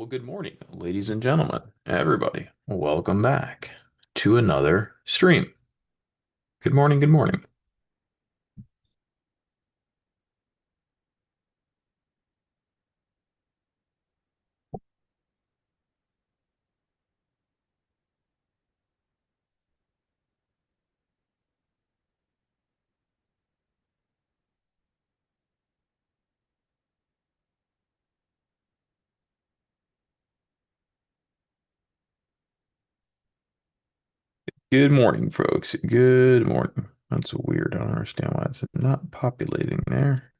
Well, good morning, ladies and gentlemen, everybody. Welcome back to another stream. Good morning, good morning. Good morning, folks. Good morning. That's weird. I don't understand why it's not populating there.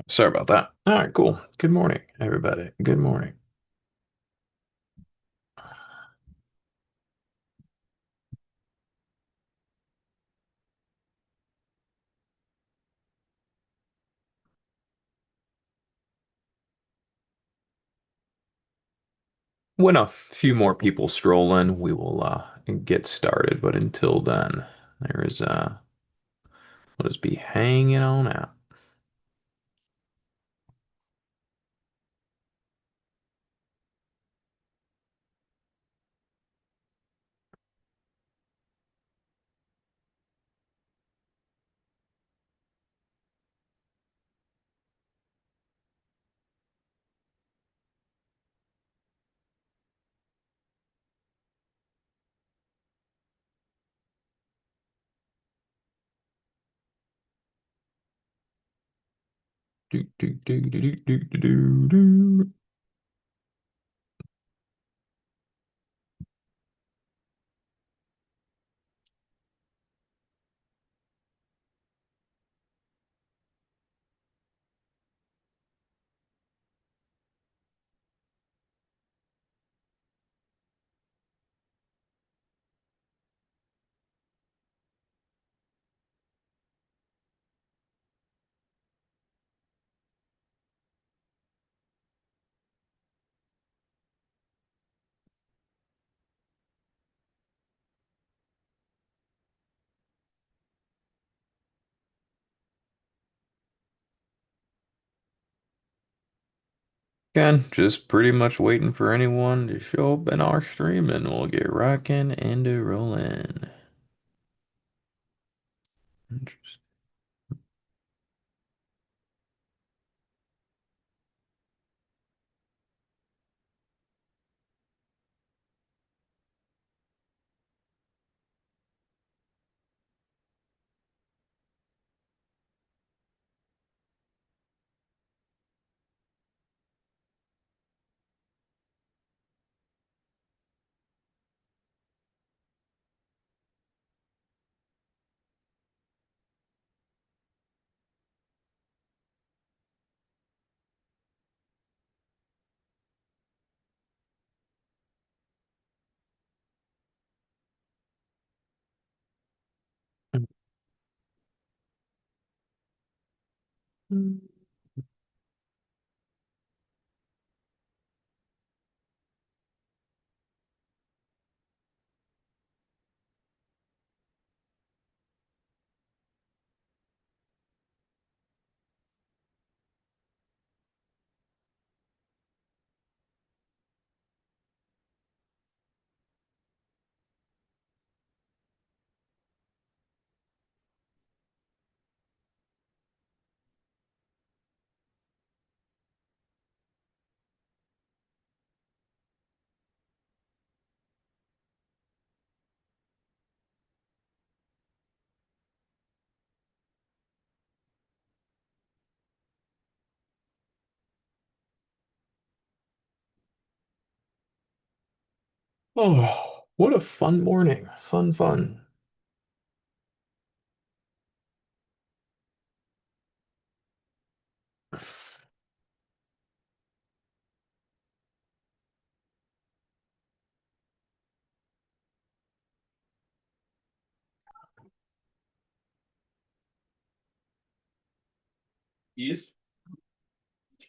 Sorry about that. All right, cool. Good morning, everybody. Good morning. When a few more people stroll in, we will get started. But until then, there is we'll just be hanging on out. Do, do, do, do, do, do, do, do, do. Again, just pretty much waiting for anyone to show up in our stream and we'll get rocking and rolling. Interesting. Oh, what a fun morning. Fun, fun. Yes.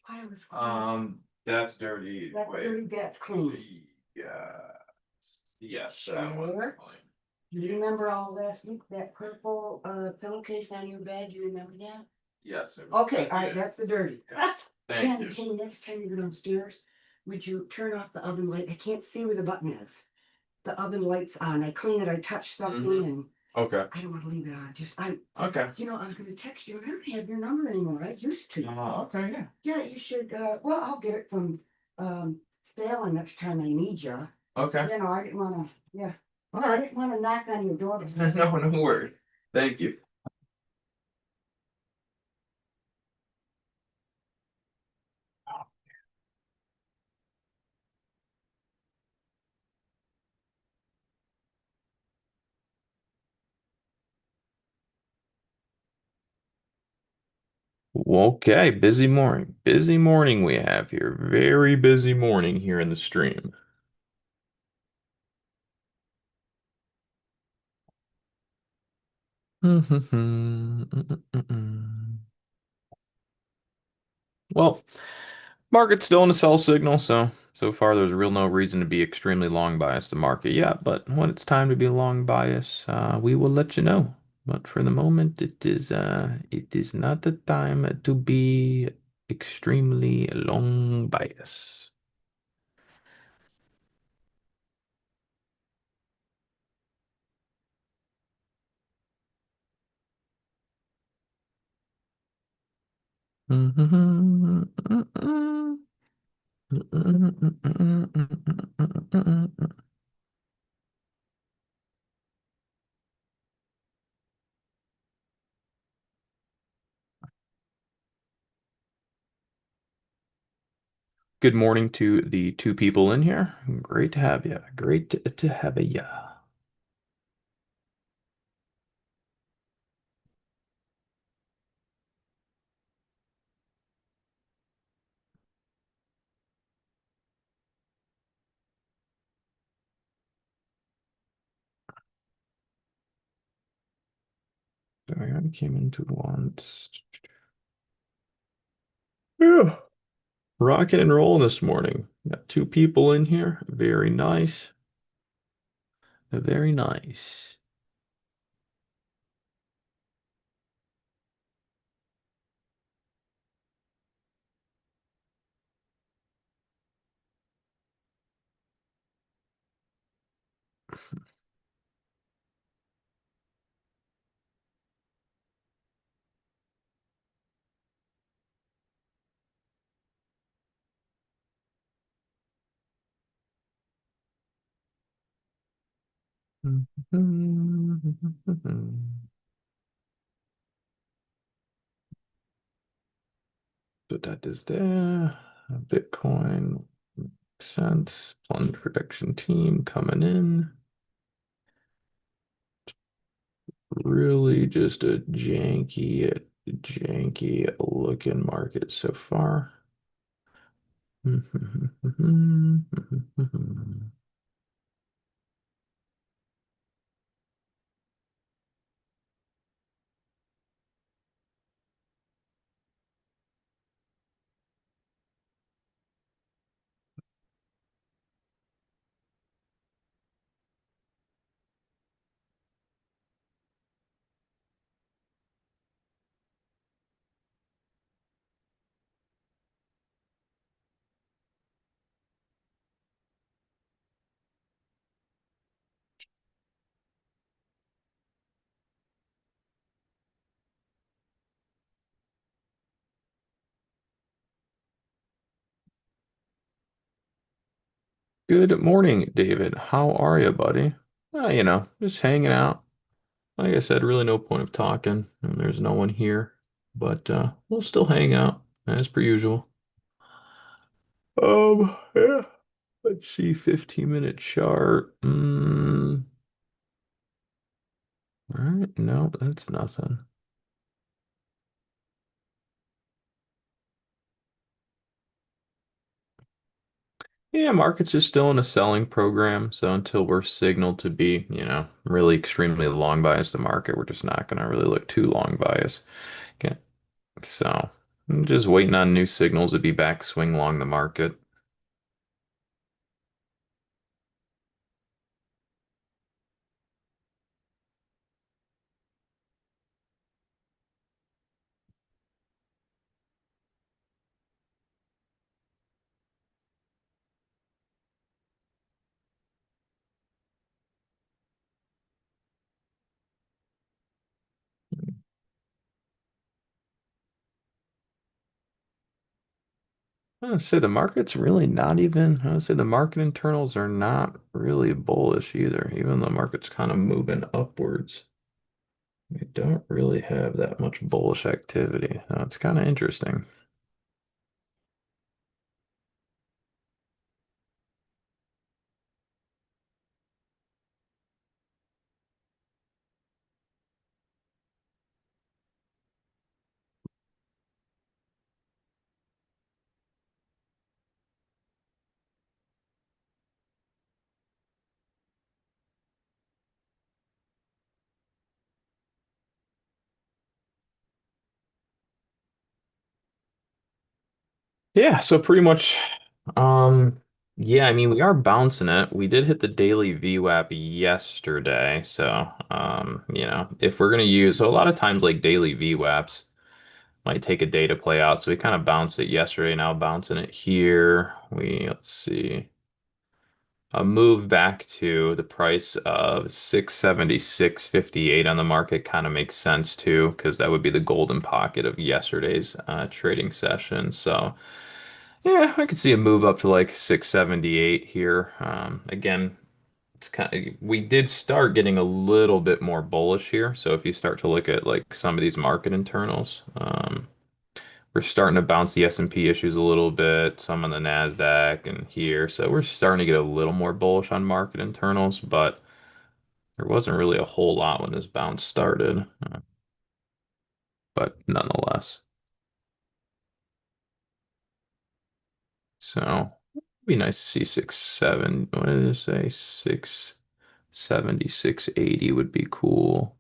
I was clean. That's dirty. That's Wait. dirty, that's clean. Yeah. Yes, that one's Sure. clean. You remember all last week, that purple pillowcase on your bed? You remember that? Yes, it was Okay, good. all right, Yeah. that's the dirty. Yeah. Thank And you. hey, next time you go downstairs, would you turn off the oven light? I can't see where the button is. The oven light's on. I clean it, I touch something and Okay. I don't want to leave it on. Okay. I was gonna text you. I don't have your number anymore. I used to. Okay, yeah. Yeah, you should, well, I'll get it from Spalen next time I need you. Okay. I didn't wanna, yeah, All I right. didn't wanna knock on your door. No, no worries. Thank you. Okay, busy morning. Busy morning we have here. Very busy morning here in the stream. Well, market's still in a sell signal, so far there's real no reason to be extremely long bias the market yet, but when it's time to be long bias, we will let you know. But for the moment, it is not the time to be extremely long bias. Good morning to the two people in here. Great to have you. Great to have you. Sorry, I came into once. Yeah. Rocking and rolling this morning. Got two people in here. Very nice. Very nice. So that is there. Bitcoin makes sense. Plunge prediction team coming in. Really just a janky looking market so far. Good morning, David. How are you, buddy? Just hanging out. Like I said, really no point of talking, and there's no one here, but we'll still hang out as per usual. Yeah. Let's see, 15-minute chart. All right, no, that's nothing. Yeah, markets is still in a selling program, so until we're signaled to be, really extremely long bias the market, we're just not going to really look too long bias. Okay, so. I'm just waiting on new signals to be back swing along the market. I would say the market's really not even, I would say the market internals are not really bullish either, even though the market's kind of moving upwards. We don't really have that much bullish activity. It's kind of interesting. Yeah, so pretty much, um, yeah, I mean, we are bouncing it. We did hit the daily VWAP yesterday. So, if we're going to use, so a lot of times like daily VWAPs might take a day to play out. So we kind of bounced it yesterday, now bouncing it here. Let's see, a move back to the price of 676.58 on the market kind of makes sense too, because that would be the golden pocket of yesterday's trading session. So, yeah, I could see a move up to like 678 here. Again, it's kind of we did start getting a little bit more bullish here. So if you start to look at like some of these market internals, we're starting to bounce the S&P issues a little bit, some on the Nasdaq and here. So we're starting to get a little more bullish on market internals, but there wasn't really a whole lot when this bounce started. But nonetheless, so it'd be nice to see 6.7. What did it say? 670, 680 would be cool.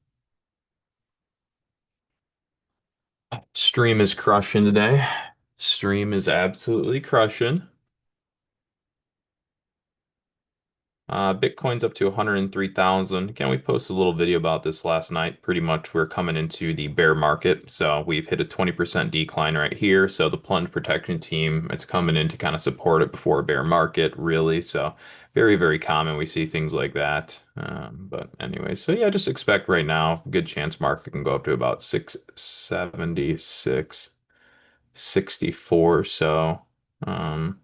Stream is crushing today. Stream is absolutely crushing. Bitcoin's up to 103,000. Again, we posted a little video about this last night. Pretty much we're coming into the bear market. So we've hit a 20% decline right here. So the plunge protection team, it's coming in to kind of support it before a bear market, really. So very, very common. We see things like that. But anyway, so yeah, just expect right now, good chance market can go up to about 676, 64. So, um,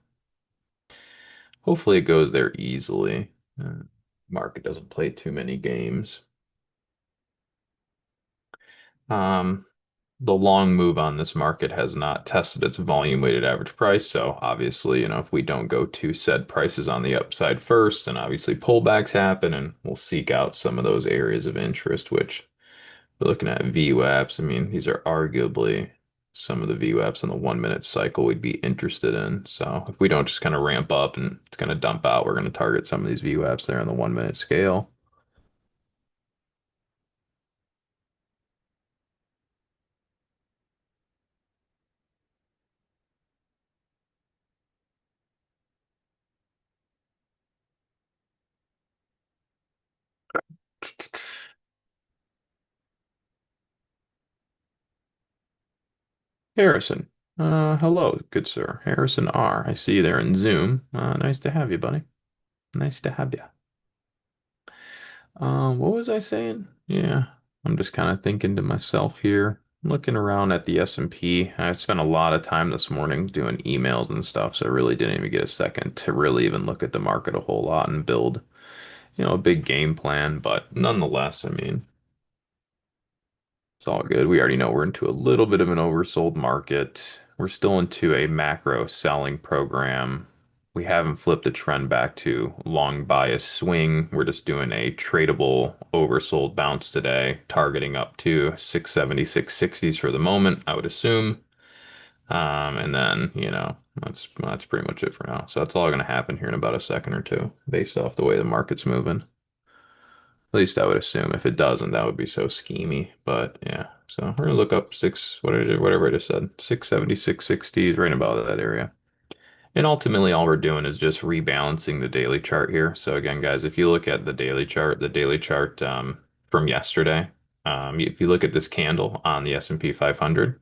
hopefully it goes there easily. Market doesn't play too many games. Um, the long move on this market has not tested its volume weighted average price. So obviously, if we don't go to said prices on the upside first, and obviously pullbacks happen, and we'll seek out some of those areas of interest, which we're looking at VWAPs. I mean, these are arguably some of the VWAPs on the 1 minute cycle we'd be interested in. So if we don't just kind of ramp up and it's going to dump out, we're going to target some of these VWAPs there on the 1 minute scale. Harrison. Hello, good sir. Harrison R. I see you there in Zoom. Nice to have you, buddy. Nice to have you. What was I saying? Yeah, I'm just kind of thinking to myself here, looking around at the S&P. I spent a lot of time this morning doing emails and stuff, so I really didn't even get a second to really even look at the market a whole lot and build, a big game plan. But nonetheless, I mean, it's all good. We already know we're into a little bit of an oversold market. We're still into a macro selling program. We haven't flipped the trend back to long bias swing. We're just doing a tradable oversold bounce today, targeting up to 670, 660s for the moment, I would assume. And then, that's pretty much it for now. So that's all going to happen here in about a second or two, based off the way the market's moving. At least I would assume. If it doesn't, that would be so schemy. But yeah. So we're gonna look up six, what is it, whatever I just said, 670, 660 is right about that area. And ultimately, all we're doing is just rebalancing the daily chart here. So again, guys, if you look at the daily chart from yesterday, if you look at this candle on the S&P 500,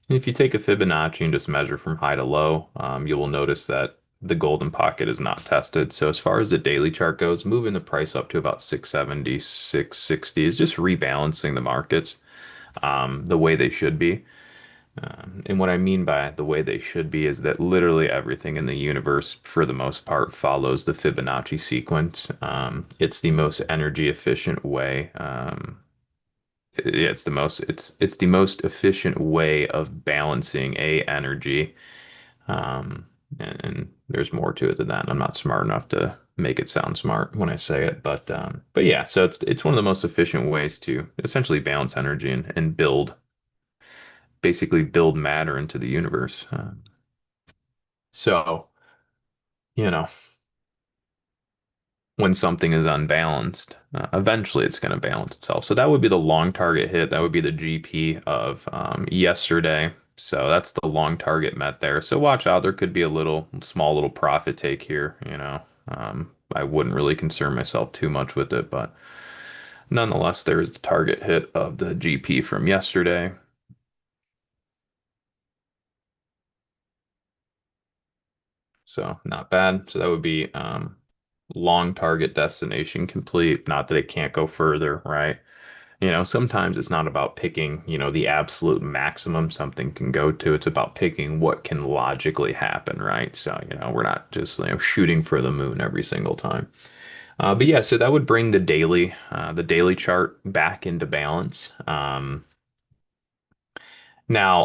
and if you take a Fibonacci and just measure from high to low, you will notice that the golden pocket is not tested. So as far as the daily chart goes, moving the price up to about 670, 660 is just rebalancing the markets the way they should be. And what I mean by the way they should be is that literally everything in the universe, for the most part, follows the Fibonacci sequence. It's the most energy efficient way. Yeah, it's the most efficient way of balancing a energy. Um, and there's more to it than that. I'm not smart enough to make it sound smart when I say it, but yeah, so it's one of the most efficient ways to essentially balance energy and build basically build matter into the universe. So, you know, when something is unbalanced, eventually it's going to balance itself. So that would be the long target hit. That would be the GP of yesterday. So that's the long target met there. So watch out. There could be a little small little profit take here, you know. I wouldn't really concern myself too much with it, but nonetheless, there's the target hit of the GP from yesterday. So not bad. So that would be long target destination complete. Not that it can't go further, right? You know, sometimes it's not about picking, the absolute maximum something can go to. It's about picking what can logically happen, right? So, we're not just, shooting for the moon every single time. But yeah, so that would bring the daily chart back into balance. Now,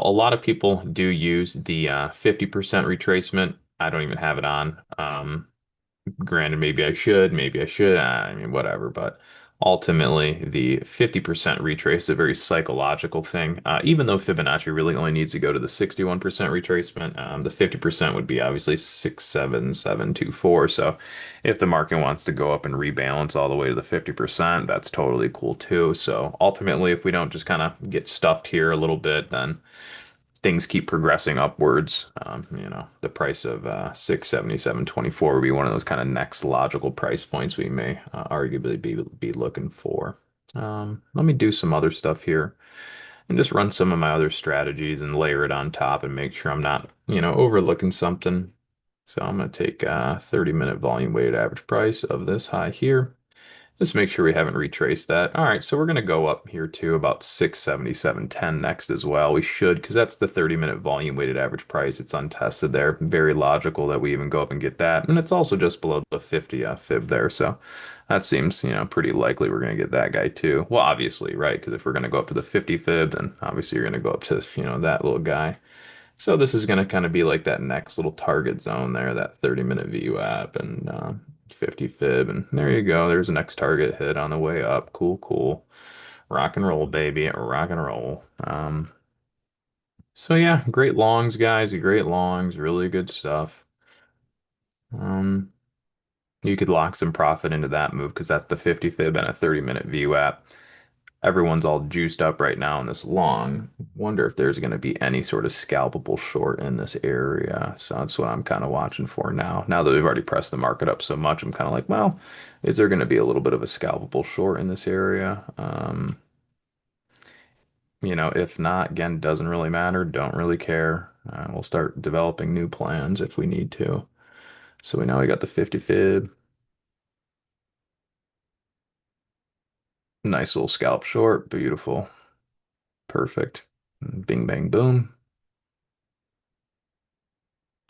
a lot of people do use the 50% retracement. I don't even have it on. Granted, maybe I should, I mean, whatever, but ultimately, the 50% retrace is a very psychological thing. Even though Fibonacci really only needs to go to the 61% retracement, the 50% would be obviously 67724. So if the market wants to go up and rebalance all the way to the 50%, that's totally cool too. So ultimately, if we don't just kind of get stuffed here a little bit, then things keep progressing upwards. The price of 677.24 would be one of those kind of next logical price points we may arguably be looking for. Let me do some other stuff here and just run some of my other strategies and layer it on top and make sure I'm not, overlooking something. So I'm going to take 30-minute volume weighted average price of this high here. Just make sure we haven't retraced that. All right, so we're going to go up here to about 677.10 next as well. We should, because that's the 30-minute volume weighted average price. It's untested there. Very logical that we even go up and get that. And it's also just below the 50 fib there. So that seems, pretty likely we're going to get that guy too. Well, obviously, right? Because if we're going to go up to the 50 fib, then obviously you're going to go up to, that little guy. So this is going to kind of be like that next little target zone there, that 30-minute VWAP and 50 fib. And there you go. There's the next target hit on the way up. Cool, cool. Rock and roll, baby. Rock and roll. So yeah, great longs, guys. Great longs. Really good stuff. Um, you could lock some profit into that move because that's the 50 fib and a 30-minute VWAP. Everyone's all juiced up right now in this long. Wonder if there's going to be any sort of scalpable short in this area. So that's what I'm kind of watching for now. Now that we've already pressed the market up so much, I'm kind of like, well, is there going to be a little bit of a scalpable short in this area? If not, again, doesn't really matter. Don't really care. We'll start developing new plans if we need to. So we know we got the 50 fib. Nice little scalp short. Beautiful. Perfect. Bing, bang, boom.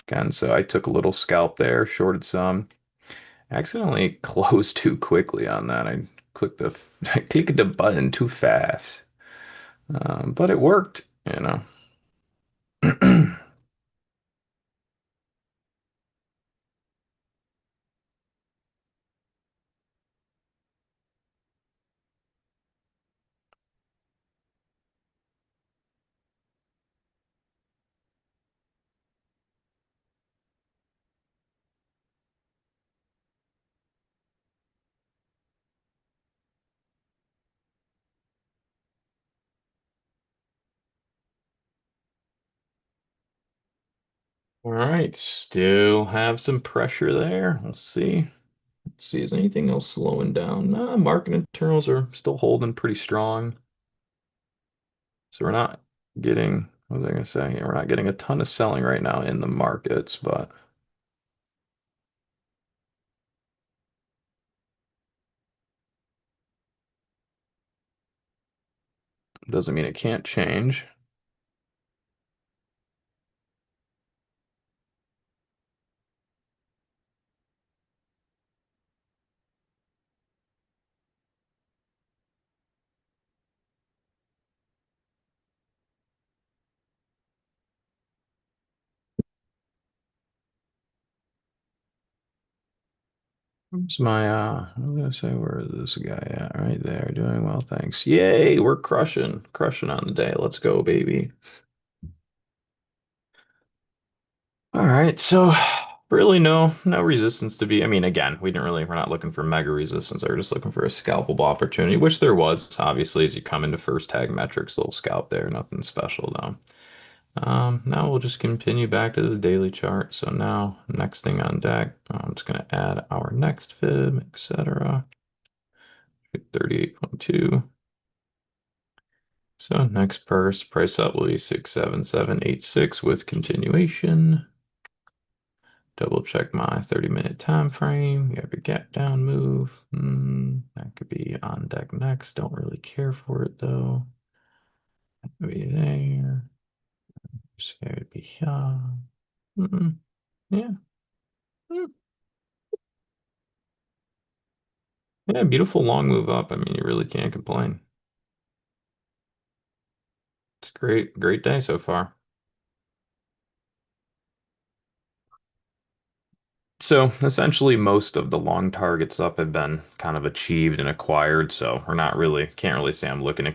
Again, so I took a little scalp there, shorted some. Accidentally closed too quickly on that. I clicked the I clicked the button too fast. But it worked. All right, still have some pressure there. Let's see. Let's see, is anything else slowing down? Nah, market internals are still holding pretty strong. So we're not getting, what was I gonna say? Yeah, we're not getting a ton of selling right now in the markets, but doesn't mean it can't change. Where's my what was I gonna say? Where is this guy at? Right there, doing well, thanks. Yay, we're crushing on the day. Let's go, baby. All right, so really no resistance to be. I mean, again, we're not looking for mega resistance. We're just looking for a scalpable opportunity, which there was, obviously, as you come into first tag metrics, little scalp there, nothing special though. Now we'll just continue back to the daily chart. So now, next thing on deck, I'm just gonna add our next fib, etc. 38.2. So next price up will be 67786 with continuation. Double check my 30-minute time frame. You have your gap down move. That could be on deck next. Don't really care for it though. Maybe there. Just gonna be here. Mm, yeah. Mm, yeah, beautiful long move up. I mean, you really can't complain. It's great day so far. So essentially, most of the long targets up have been kind of achieved and acquired. So we're not really, can't really say I'm looking,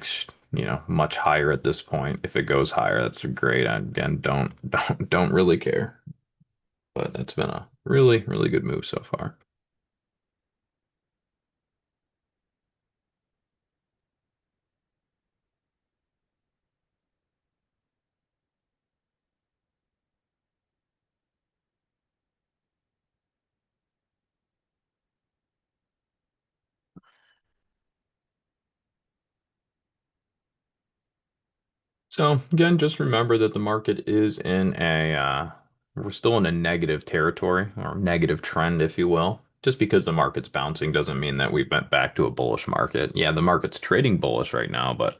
much higher at this point. If it goes higher, that's great. I, again, don't really care. But it's been a really good move so far. So again, just remember that the market is in we're still in a negative territory or negative trend, if you will. Just because the market's bouncing doesn't mean that we've went back to a bullish market. Yeah, the market's trading bullish right now, but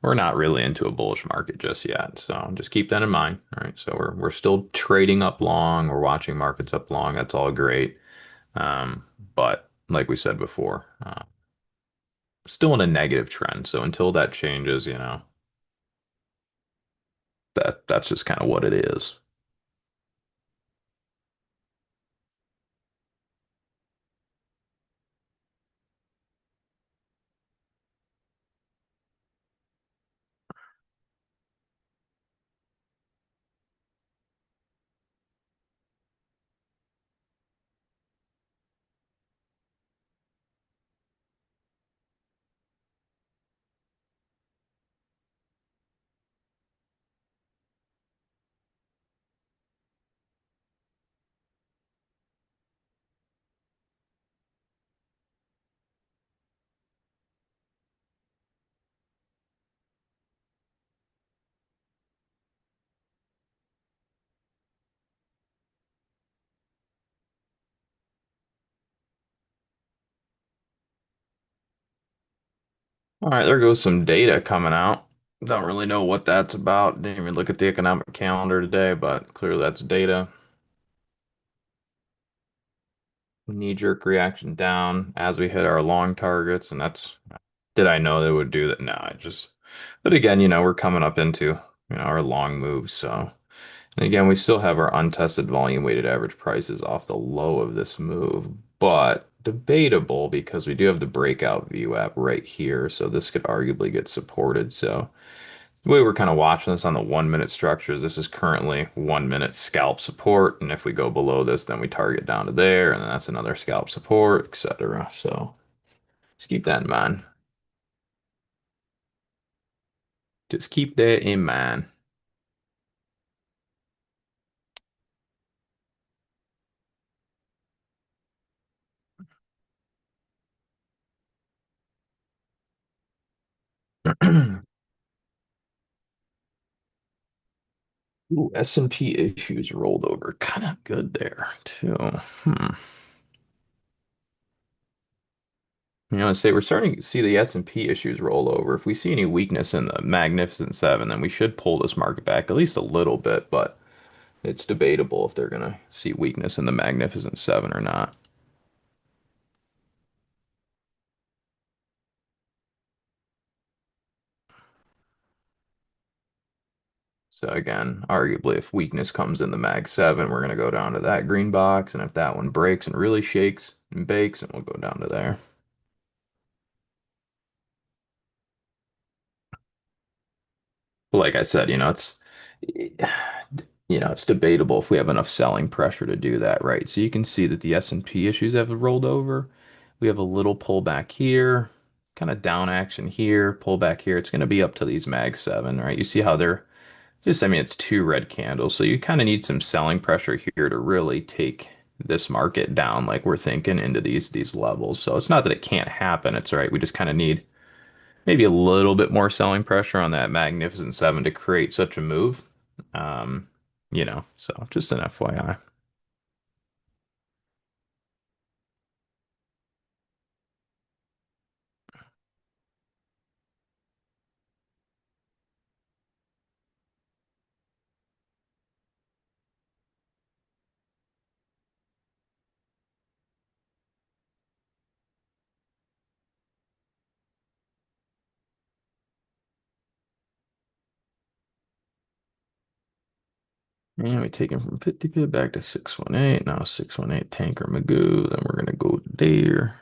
we're not really into a bullish market just yet. So just keep that in mind. All right. So we're still trading up long. We're watching markets up long. That's all great. Um, but like we said before, still in a negative trend. So until that changes, that's just kind of what it is. All right, there goes some data coming out. Don't really know what that's about. Didn't even look at the economic calendar today, but clearly that's data. Knee-jerk reaction down as we hit our long targets, and did I know they would do that? No, but again, we're coming up into, our long moves, so. And again, we still have our untested volume weighted average prices off the low of this move, but debatable because we do have the breakout view app right here, so this could arguably get supported. So the way we're kind of watching this on the 1 minute structures, this is currently 1 minute scalp support, and if we go below this, then we target down to there, and then that's another scalp support, etc. So just keep that in mind. Just keep that in mind. Ooh, S&P issues rolled over. Kind of good there, too. Hmm. I say we're starting to see the S&P issues roll over. If we see any weakness in the Magnificent Seven, then we should pull this market back at least a little bit, but it's debatable if they're going to see weakness in the Magnificent Seven or not. So again, arguably, if weakness comes in the Mag 7, we're going to go down to that green box, and if that one breaks and really shakes and bakes, and we'll go down to there. But like I said, it's debatable if we have enough selling pressure to do that, right? So you can see that the S&P issues have rolled over. We have a little pullback here, kind of down action here, pullback here. It's going to be up to these Mag 7, right? You see how they're just, I mean, it's two red candles. So you kind of need some selling pressure here to really take this market down like we're thinking into these levels. So it's not that it can't happen. It's right. We just kind of need maybe a little bit more selling pressure on that Magnificent Seven to create such a move. Um, so just an FYI. And we take him from 50 pip back to 618. Now 618 Tanker Magoo. Then we're gonna go there.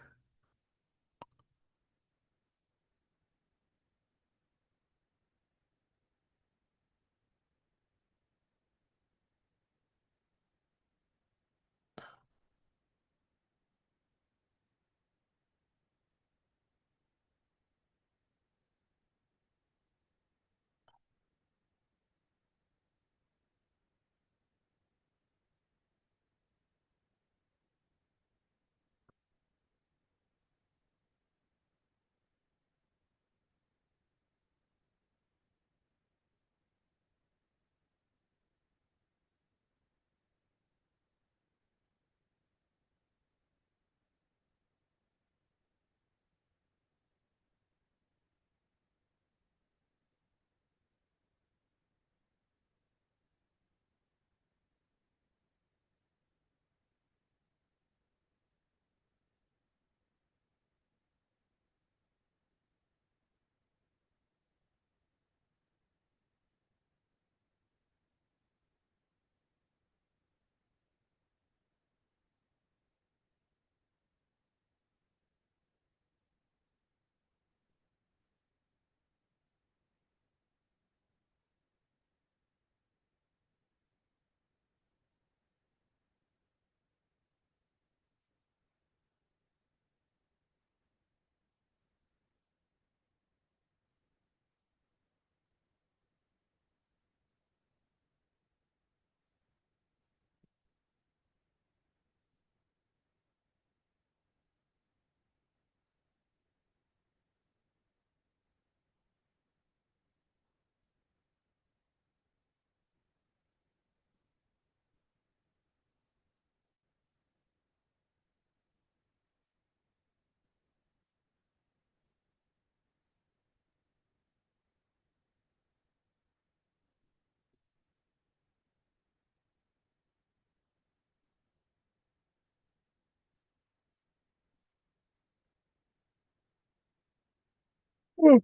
Hmm.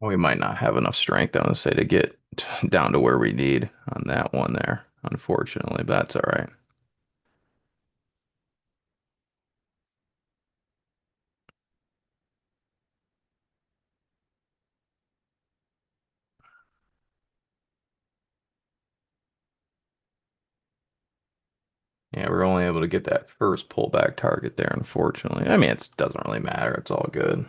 We might not have enough strength, I would say, to get down to where we need on that one there, unfortunately, but that's all right. Yeah, we're only able to get that first pullback target there, unfortunately. I mean, it doesn't really matter. It's all good.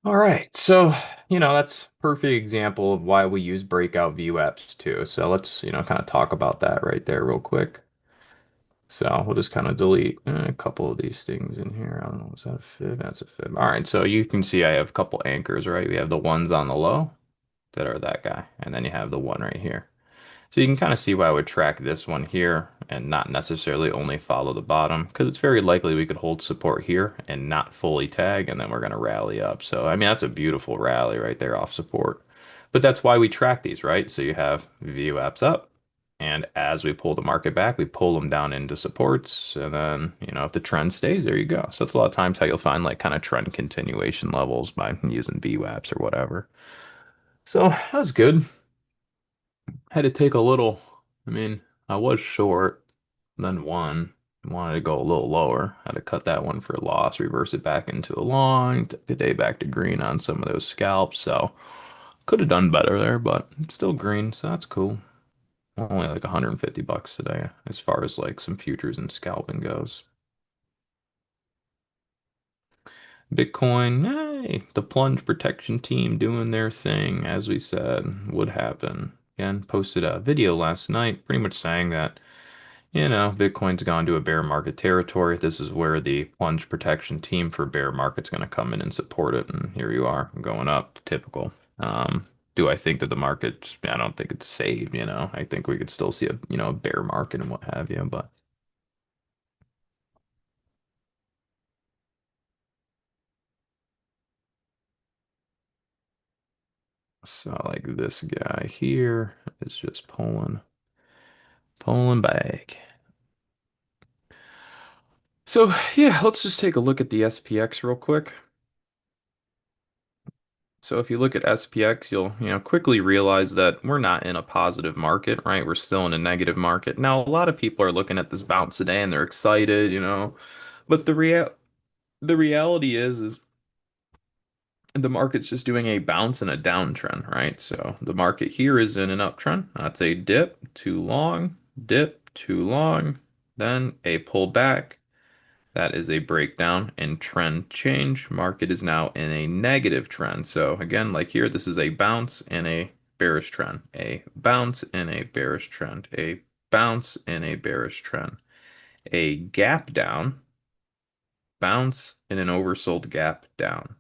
All right, so that's perfect example of why we use breakout view apps too. So let's kind of talk about that right there real quick. So we'll just kind of delete a couple of these things in here. I don't know, is that a fib? That's a fib. All right, so you can see I have a couple anchors, right? We have the ones on the low that are that guy, and then you have the one right here. So you can kind of see why I would track this one here and not necessarily only follow the bottom because it's very likely we could hold support here and not fully tag and then we're going to rally up. So, I mean, that's a beautiful rally right there off support. But that's why we track these, right? So you have VWAPs up and as we pull the market back, we pull them down into supports and then, if the trend stays, there you go. So that's a lot of times how you'll find like kind of trend continuation levels by using VWAPs or whatever. So that was good. Had to take a little. I mean, I was short, then won. Wanted to go a little lower. Had to cut that one for a loss, reverse it back into a long, took the day back to green on some of those scalps. So could have done better there, but it's still green, so that's cool. Only like 150 bucks today, as far as like some futures and scalping goes. Bitcoin, hey, the plunge protection team doing their thing, as we said would happen. Again, posted a video last night, pretty much saying that. Bitcoin's gone to a bear market territory. This is where the plunge protection team for bear market's going to come in and support it. And here you are going up, typical. Do I think that the market, I don't think it's saved. I think we could still see a bear market and what have you. But so like this guy here is just pulling back. So yeah, let's just take a look at the SPX real quick. So if you look at SPX, you'll, quickly realize that we're not in a positive market, right? We're still in a negative market. Now, a lot of people are looking at this bounce today and they're excited. But the reality is the market's just doing a bounce and a downtrend, right? So the market here is in an uptrend. That's a dip, too long, then a pullback. That is a breakdown in trend change. Market is now in a negative trend. So again, like here, this is a bounce in a bearish trend, a bounce in a bearish trend, a bounce in a bearish trend, a gap down, bounce in an oversold gap down,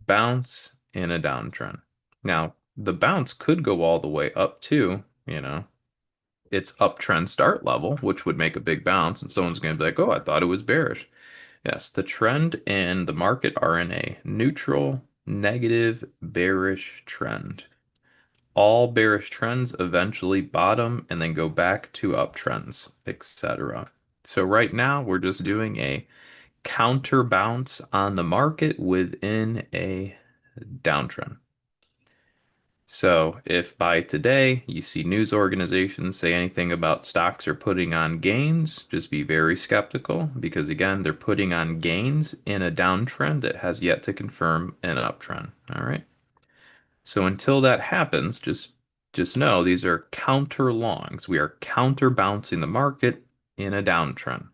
bounce in a downtrend. Now, the bounce could go all the way up to its uptrend start level, which would make a big bounce, and someone's going to be like, oh, I thought it was bearish. Yes, the trend and the market are in a neutral, negative, bearish trend. All bearish trends eventually bottom and then go back to uptrends, etc. So right now we're just doing a counterbounce on the market within a downtrend. So if by today you see news organizations say anything about stocks are putting on gains, just be very skeptical because again, they're putting on gains in a downtrend that has yet to confirm an uptrend. All right. So until that happens, just know these are counter longs. We are counterbouncing the market in a downtrend.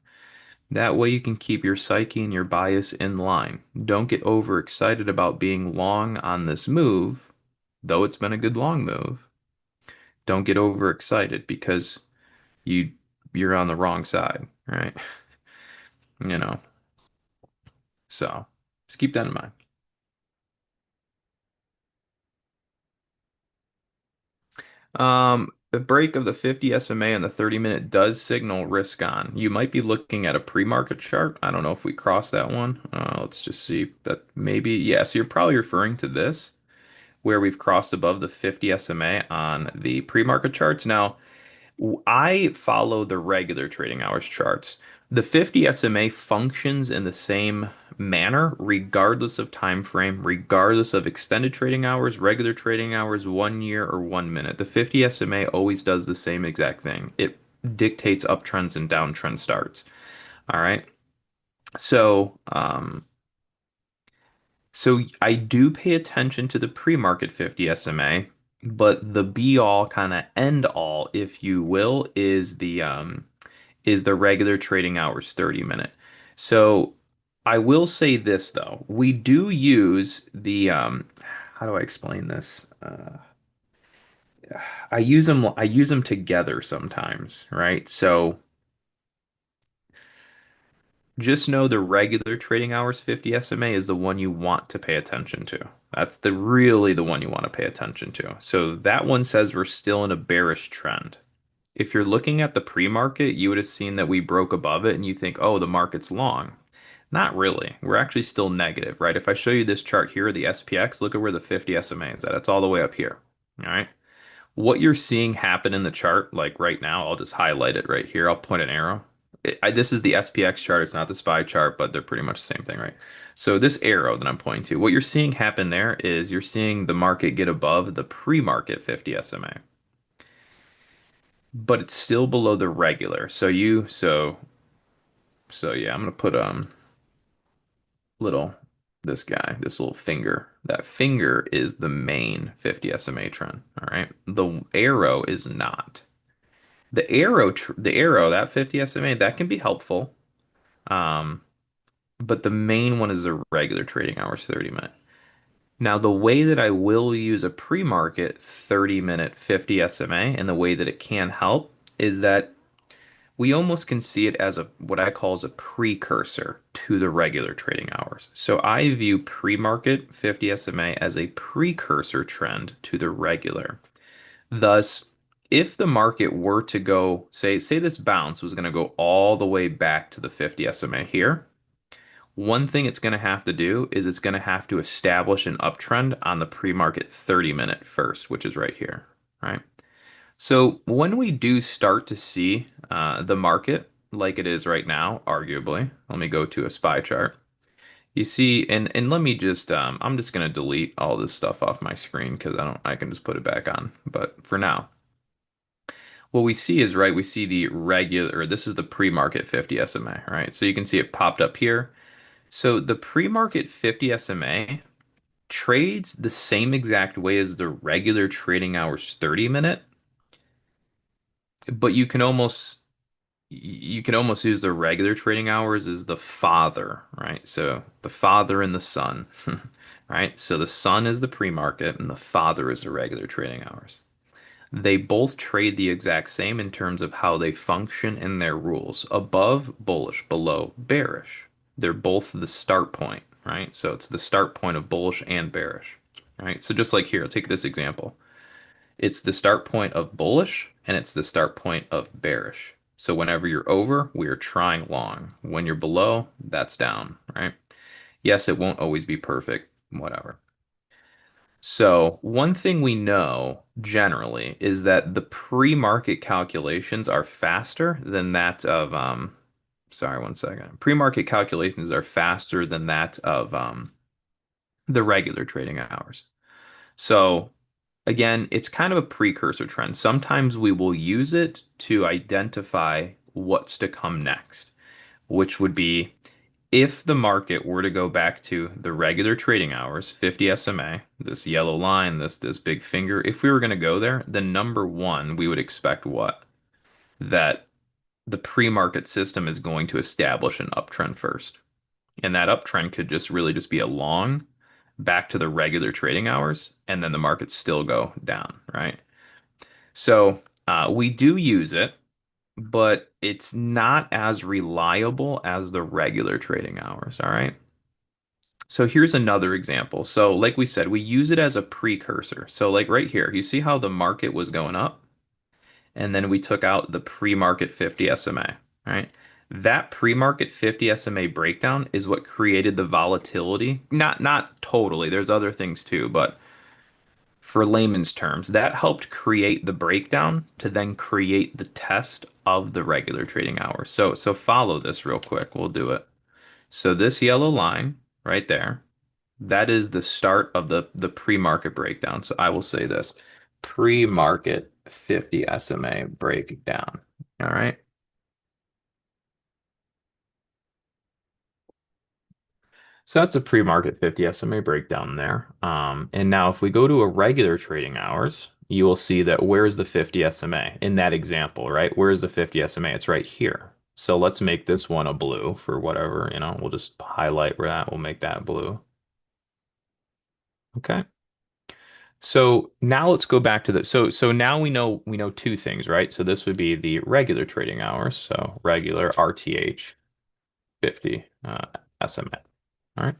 That way you can keep your psyche and your bias in line. Don't get overexcited about being long on this move, though it's been a good long move. Don't get overexcited because you you're on the wrong side, right? You know. So just keep that in mind. The break of the 50 SMA and the 30-minute does signal risk on. You might be looking at a pre-market chart. I don't know if we cross that one. Let's just see that maybe, yeah, so you're probably referring to this where we've crossed above the 50 SMA on the pre-market charts. Now, I follow the regular trading hours charts. The 50 SMA functions in the same manner regardless of time frame, regardless of extended trading hours, regular trading hours, 1 year or 1 minute. The 50 SMA always does the same exact thing. It dictates uptrends and downtrend starts. All right. So, so I do pay attention to the pre-market 50 SMA, but the be all kind of end all, if you will, is the regular trading hours 30-minute. So I will say this though. We do use the how do I explain this? I use them together sometimes, right? So just know the regular trading hours 50 SMA is the one you want to pay attention to. That's the really the one you want to pay attention to. So that one says we're still in a bearish trend. If you're looking at the pre-market, you would have seen that we broke above it and you think, oh, the market's long. Not really. We're actually still negative, right? If I show you this chart here, the SPX, look at where the 50 SMA is at. It's all the way up here. All right. What you're seeing happen in the chart, like right now, I'll just highlight it right here. I'll point an arrow. This is the SPX chart. It's not the SPY chart, but they're pretty much the same thing, right? So this arrow that I'm pointing to, what you're seeing happen there is you're seeing the market get above the pre-market 50 SMA, but it's still below the regular. So yeah, I'm gonna put little this guy, this little finger. That finger is the main 50 SMA trend. All right. The arrow is not. The arrow, that 50 SMA, that can be helpful. Um, but the main one is the regular trading hours 30-minute. Now, the way that I will use a pre-market 30-minute 50 SMA and the way that it can help is that we almost can see it as a what I call as a precursor to the regular trading hours. So I view pre-market 50 SMA as a precursor trend to the regular. Thus, if the market were to go, say this bounce was going to go all the way back to the 50 SMA here, one thing it's going to have to do is it's going to have to establish an uptrend on the pre-market 30-minute first, which is right here, right? So when we do start to see the market like it is right now, arguably, let me go to a SPY chart. You see, and let me just I'm just gonna delete all this stuff off my screen because I can just put it back on. But for now, what we see is right, we see the regular, or this is the pre-market 50 SMA, right? So you can see it popped up here. So the pre-market 50 SMA trades the same exact way as the regular trading hours 30-minute, but you can almost use the regular trading hours as the father, right? So the father and the son, right? So the son is the pre-market and the father is the regular trading hours. They both trade the exact same in terms of how they function and their rules. Above, bullish, below, bearish. They're both the start point, right? So it's the start point of bullish and bearish, right? So just like here, take this example. It's the start point of bullish and it's the start point of bearish. So whenever you're over, we are trying long. When you're below, that's down, right? Yes, it won't always be perfect, whatever. So one thing we know generally is that the pre-market calculations are faster than that of sorry, one second. Pre-market calculations are faster than that of the regular trading hours. So again, it's kind of a precursor trend. Sometimes we will use it to identify what's to come next, which would be if the market were to go back to the regular trading hours, 50 SMA, this yellow line, this big finger, if we were going to go there, then number one, we would expect what? That the pre-market system is going to establish an uptrend first. And that uptrend could just really just be a long back to the regular trading hours, and then the markets still go down, right? So we do use it, but it's not as reliable as the regular trading hours, all right? So here's another example. So like we said, we use it as a precursor. So like right here, you see how the market was going up, and then we took out the pre-market 50 SMA, right? That pre-market 50 SMA breakdown is what created the volatility. Not totally. There's other things too, but for layman's terms, that helped create the breakdown to then create the test of the regular trading hours. So follow this real quick. We'll do it. So this yellow line right there, that is the start of the pre-market breakdown. So I will say this, pre-market 50 SMA breakdown. All right. So that's a pre-market 50 SMA breakdown there. And now if we go to a regular trading hours, you will see that where's the 50 SMA in that example, right? Where's the 50 SMA? It's right here. So let's make this one a blue for whatever, we'll just highlight where that, we'll make that blue. Okay. So now let's go back to so now we know two things, right? So this would be the regular trading hours. So regular RTH 50 SMA. All right.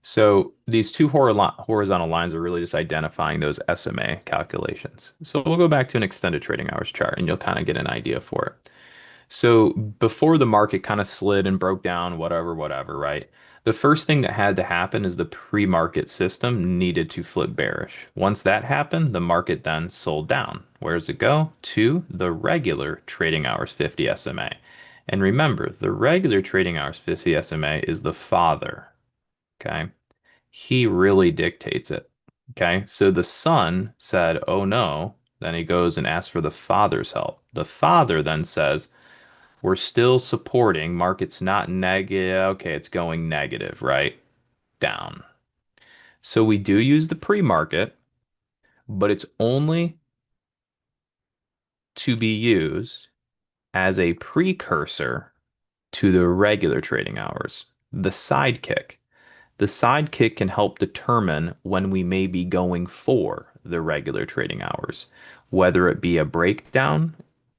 So these two horizontal lines are really just identifying those SMA calculations. So we'll go back to an extended trading hours chart and you'll kind of get an idea for it. So before the market kind of slid and broke down, whatever, whatever, right? The first thing that had to happen is the pre-market system needed to flip bearish. Once that happened, the market then sold down. Where does it go? To the regular trading hours 50 SMA. And remember, the regular trading hours 50 SMA is the father. Okay. He really dictates it. Okay. So the son said, oh no. Then he goes and asks for the father's help. The father then says, we're still supporting. Market's not negative. Okay, it's going negative, right? Down. So we do use the pre-market, but it's only to be used as a precursor to the regular trading hours, the sidekick. The sidekick can help determine when we may be going for the regular trading hours, whether it be a breakdown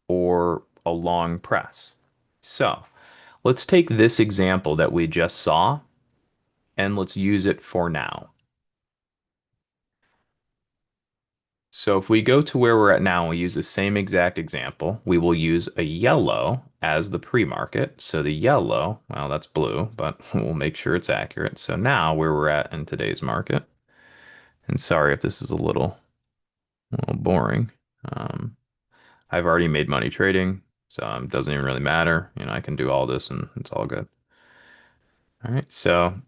or a long press. So let's take this example that we just saw and let's use it for now. So if we go to where we're at now, and we use the same exact example. We will use a yellow as the pre-market. So the yellow, well, that's blue, but we'll make sure it's accurate. So now where we're at in today's market, and sorry if this is a little boring. Um, I've already made money trading, so it doesn't even really matter. I can do all this and it's all good. All right, so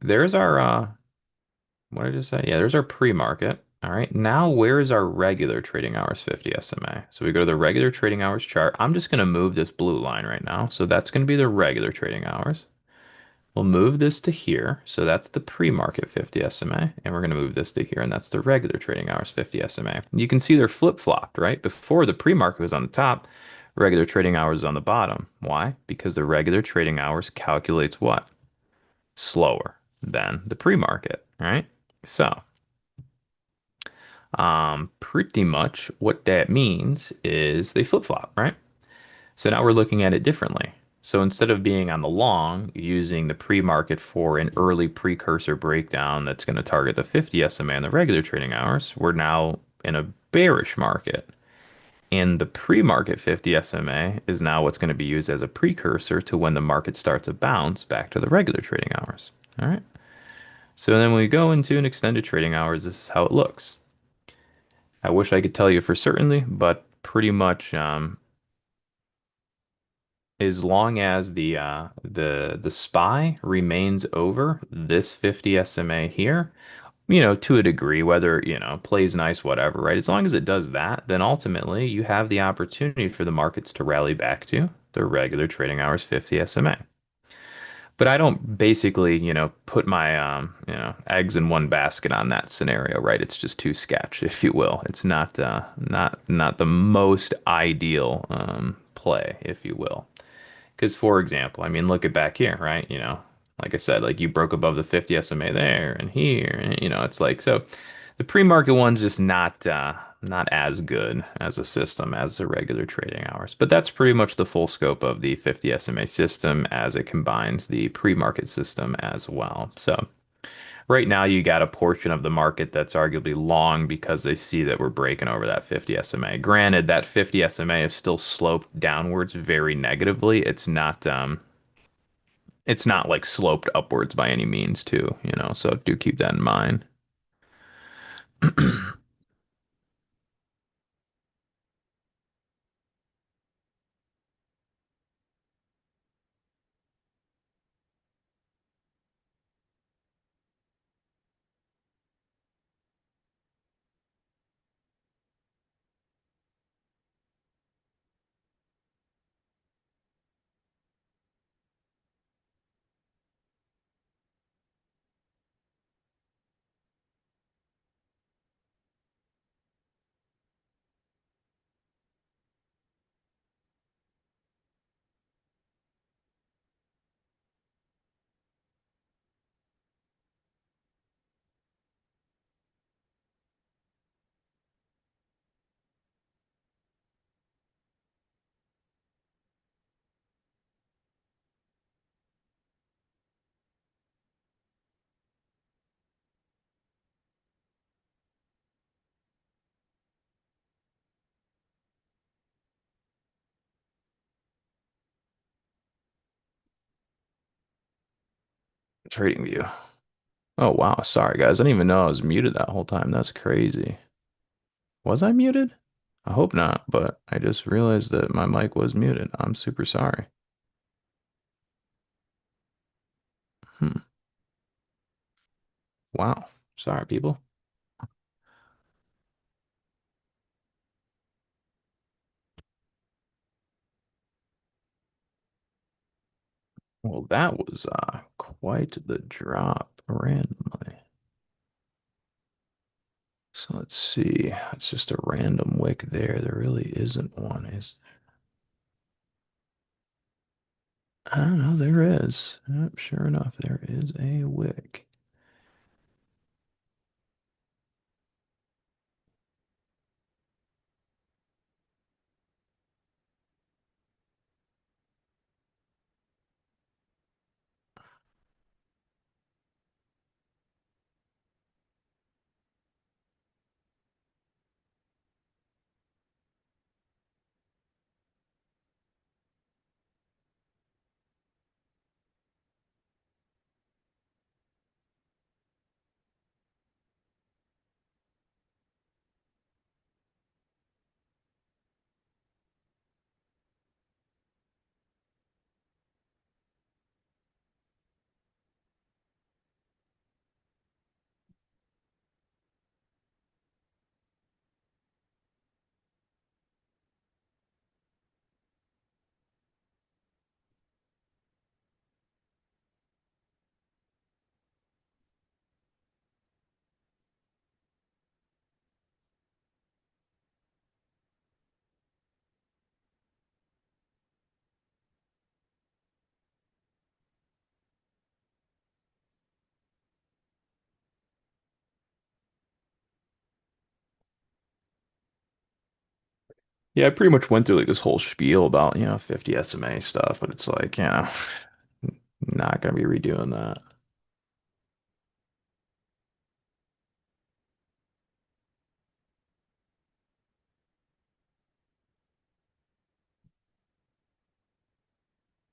there's our what did I just say? Yeah, there's our pre-market. All right. Now, where is our regular trading hours 50 SMA? So we go to the regular trading hours chart. I'm just going to move this blue line right now. So that's going to be the regular trading hours. We'll move this to here. So that's the pre-market 50 SMA. And we're going to move this to here. And that's the regular trading hours 50 SMA. You can see they're flip-flopped, right? Before the pre-market was on the top, regular trading hours is on the bottom. Why? Because the regular trading hours calculates what? Slower than the pre-market, right? So pretty much what that means is they flip-flop, right? So now we're looking at it differently. So instead of being on the long, using the pre-market for an early precursor breakdown that's going to target the 50 SMA in the regular trading hours, we're now in a bearish market. And the pre-market 50 SMA is now what's going to be used as a precursor to when the market starts a bounce back to the regular trading hours. All right. So then when we go into an extended trading hours, this is how it looks. I wish I could tell you for certainly, but pretty much as long as the SPY remains over this 50 SMA here, to a degree, whether, plays nice, whatever, right? As long as it does that, then ultimately you have the opportunity for the markets to rally back to the regular trading hours 50 SMA. But I don't basically, put my eggs in one basket on that scenario, right? It's just too sketch, if you will. It's not the most ideal play, if you will. Because, for example, I mean, look at back here, right? Like I said, like you broke above the 50 SMA there and here, and it's like so. The pre-market one's just not as good as a system as the regular trading hours. But that's pretty much the full scope of the 50 SMA system as it combines the pre-market system as well. So right now you got a portion of the market that's arguably long because they see that we're breaking over that 50 SMA. Granted, that 50 SMA is still sloped downwards very negatively. It's not like sloped upwards by any means too, so do keep that in mind. Trading view. Oh wow, sorry guys. I didn't even know I was muted that whole time. That's crazy. Was I muted? I hope not, but I just realized that my mic was muted. I'm super sorry. Hmm. Wow. Sorry, people. Well, that was quite the drop randomly. So let's see. It's just a random wick there. There really isn't one, is there? I don't know. There is. Yep, sure enough, there is a wick. Yeah, I pretty much went through like this whole spiel about, 50 SMA stuff, but it's like, not gonna be redoing that.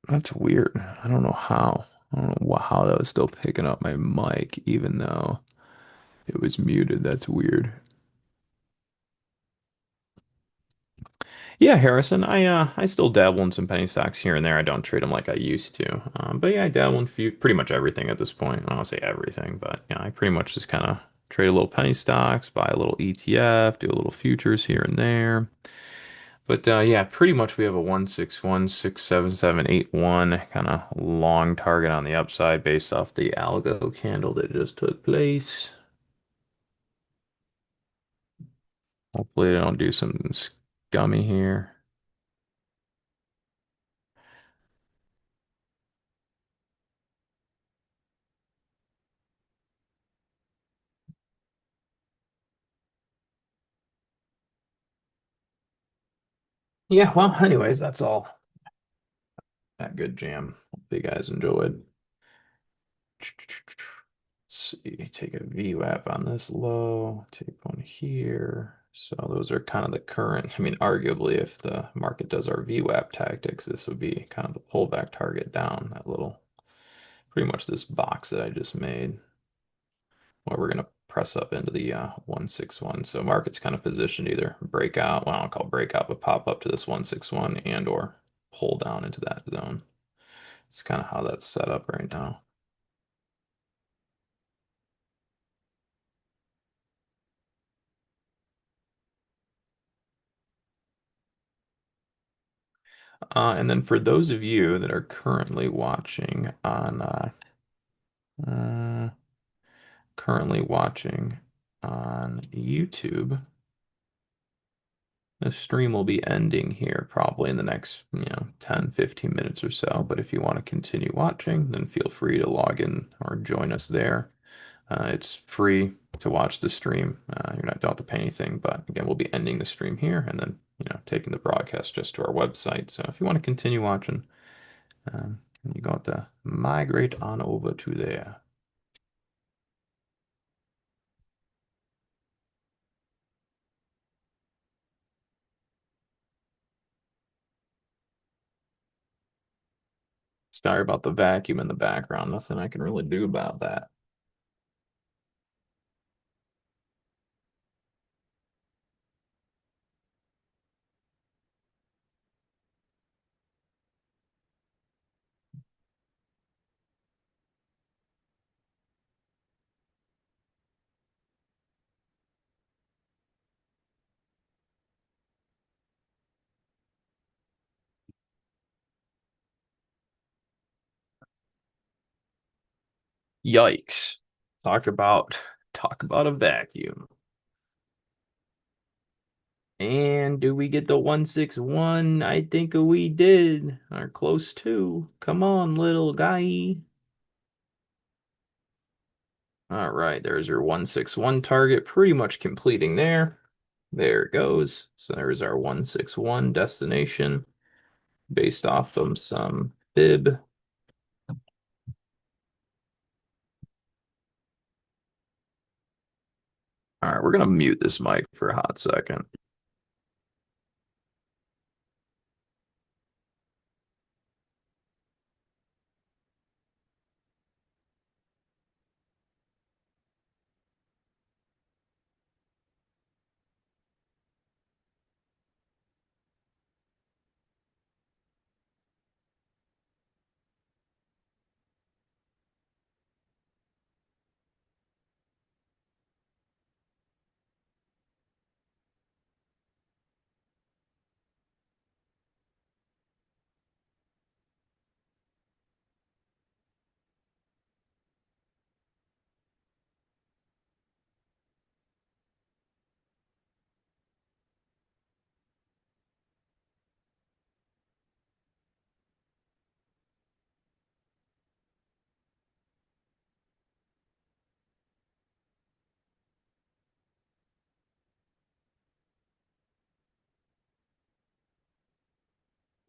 That's weird. I don't know how. I don't know how that was still picking up my mic, even though it was muted. That's weird. Yeah, Harrison, I still dabble in some penny stocks here and there. I don't trade them like I used to. But yeah, I dabble in few, pretty much everything at this point. I don't say everything, but I pretty much just kind of trade a little penny stocks, buy a little ETF, do a little futures here and there. But yeah, pretty much we have a 1616778 kind of long target on the upside based off the algo candle that just took place. Hopefully they don't do something scummy here. Yeah, well, anyways, that's all. That good jam. Hope you guys enjoyed. Let's see, take a VWAP on this low, take one here. So those are kind of the current. I mean, arguably, if the market does our VWAP tactics, this would be kind of the pullback target down, that little, pretty much this box that I just made. Well, we're going to press up into the 161. So market's kind of positioned either breakout, well, I don't call breakout, but pop up to this 161 and or pull down into that zone. It's kind of how that's set up right now. And then for those of you that are uh, currently watching on YouTube, the stream will be ending here probably in the next, 10, 15 minutes or so. But if you want to continue watching, then feel free to log in or join us there. It's free to watch the stream. You're not don't have to pay anything, but again, we'll be ending the stream here and then, taking the broadcast just to our website. So if you want to continue watching, you got to migrate on over to there. Sorry about the vacuum in the background. Nothing I can really do about that. Yikes. Talk about talk about a vacuum. And do we get the 161? I think we did. Or close to. Come on, little guy. All right, there's your 161 target, pretty much completing there. There it goes. So there's our 161 destination based off of some fib. All right, we're gonna mute this mic for a hot second.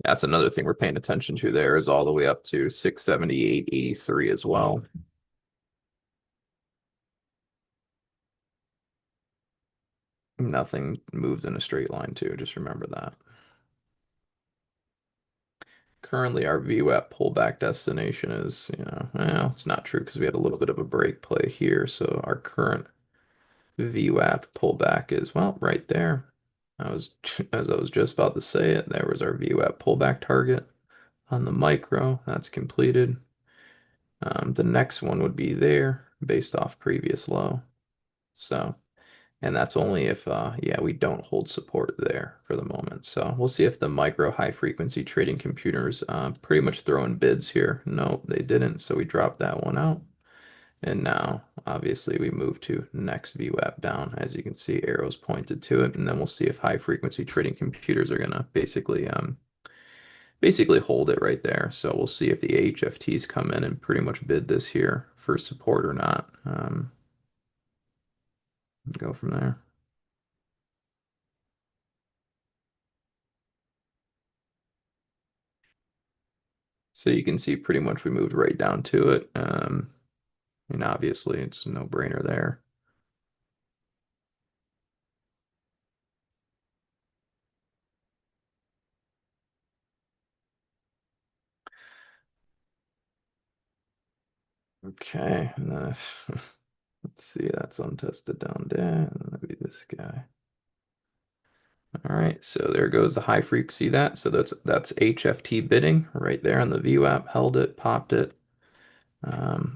That's another thing we're paying attention to there is all the way up to 678.83 as well. Nothing moves in a straight line too, just remember that. Currently, our VWAP pullback destination is, well, it's not true because we had a little bit of a break play here. So our current VWAP pullback is, well, right there. I was, as I was just about to say it, there was our VWAP pullback target on the micro. That's completed. The next one would be there based off previous low. So, and that's only if, yeah, we don't hold support there for the moment. So we'll see if the micro high frequency trading computers pretty much throwing bids here. Nope, they didn't. So we dropped that one out. And now, obviously, we move to next VWAP down. As you can see, arrows pointed to it. And then we'll see if high frequency trading computers are gonna basically hold it right there. So we'll see if the HFTs come in and pretty much bid this here for support or not. Go from there. So you can see pretty much we moved right down to it. And obviously it's a no-brainer there. Okay, and then let's see, that's untested down there. And then maybe this guy. All right, so there goes the high frequency that. So that's HFT bidding right there on the VWAP, held it, popped it.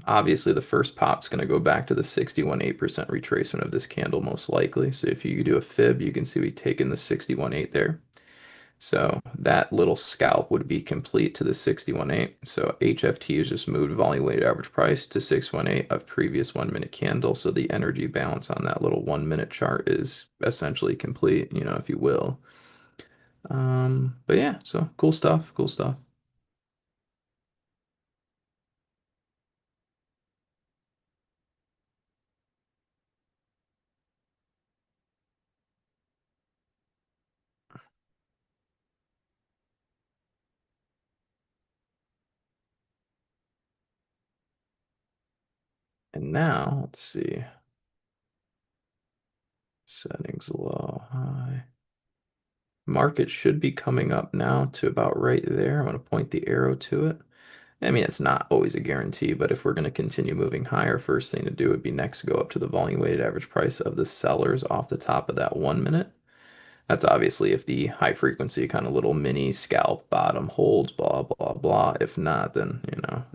Obviously, the first pop's going to go back to the 61.8% retracement of this candle, most likely. So if you do a fib, you can see we've taken the 61.8 there. So that little scalp would be complete to the 61.8. So HFT has just moved volume weighted average price to 618 of previous 1 minute candle. So the energy balance on that little 1 minute chart is essentially complete, if you will. But yeah, so cool stuff, cool stuff. And now let's see. Settings low, high. Market should be coming up now to about right there. I'm going to point the arrow to it. I mean, it's not always a guarantee, but if we're going to continue moving higher, first thing to do would be next go up to the volume weighted average price of the sellers off the top of that 1 minute. That's obviously if the high frequency kind of little mini scalp bottom holds, blah, blah, blah. If not, then,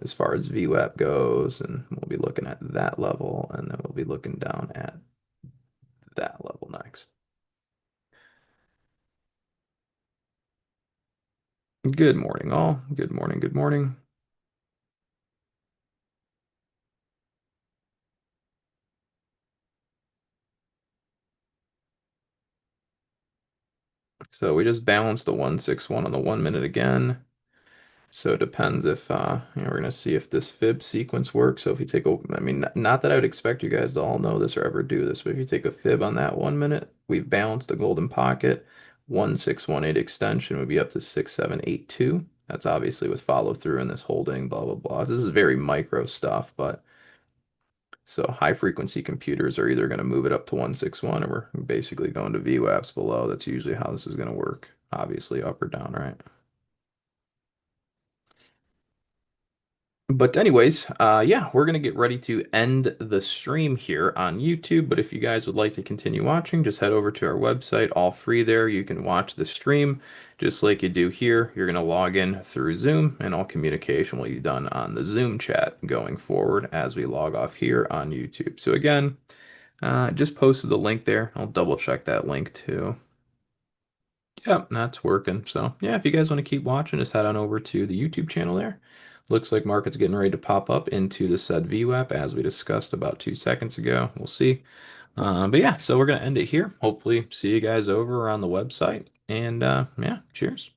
as far as VWAP goes, and we'll be looking at that level, and then we'll be looking down at that level next. Good morning, all. Good morning, good morning. So we just balanced the 161 on the 1 minute again. So it depends if we're gonna see if this fib sequence works. So if you take a, I mean, not that I would expect you guys to all know this or ever do this, but if you take a fib on that 1 minute, we've balanced the golden pocket. 1618 extension would be up to 6782. That's obviously with follow through and this holding, blah blah blah. This is very micro stuff, but so high frequency computers are either going to move it up to 161 or we're basically going to VWAPs below. That's usually how this is going to work. Obviously up or down, right? But anyways, yeah, we're gonna get ready to end the stream here on YouTube. But if you guys would like to continue watching, just head over to our website, all free there. You can watch the stream just like you do here. You're gonna log in through Zoom, and all communication will be done on the Zoom chat going forward as we log off here on YouTube. So again, just posted the link there. I'll double check that link too. Yep, that's working. So, yeah, if you guys want to keep watching, just head on over to the YouTube channel there. Looks like market's getting ready to pop up into the said VWAP as we discussed about 2 seconds ago. We'll see. But yeah, so we're going to end it here. Hopefully, see you guys over on the website. And yeah, cheers.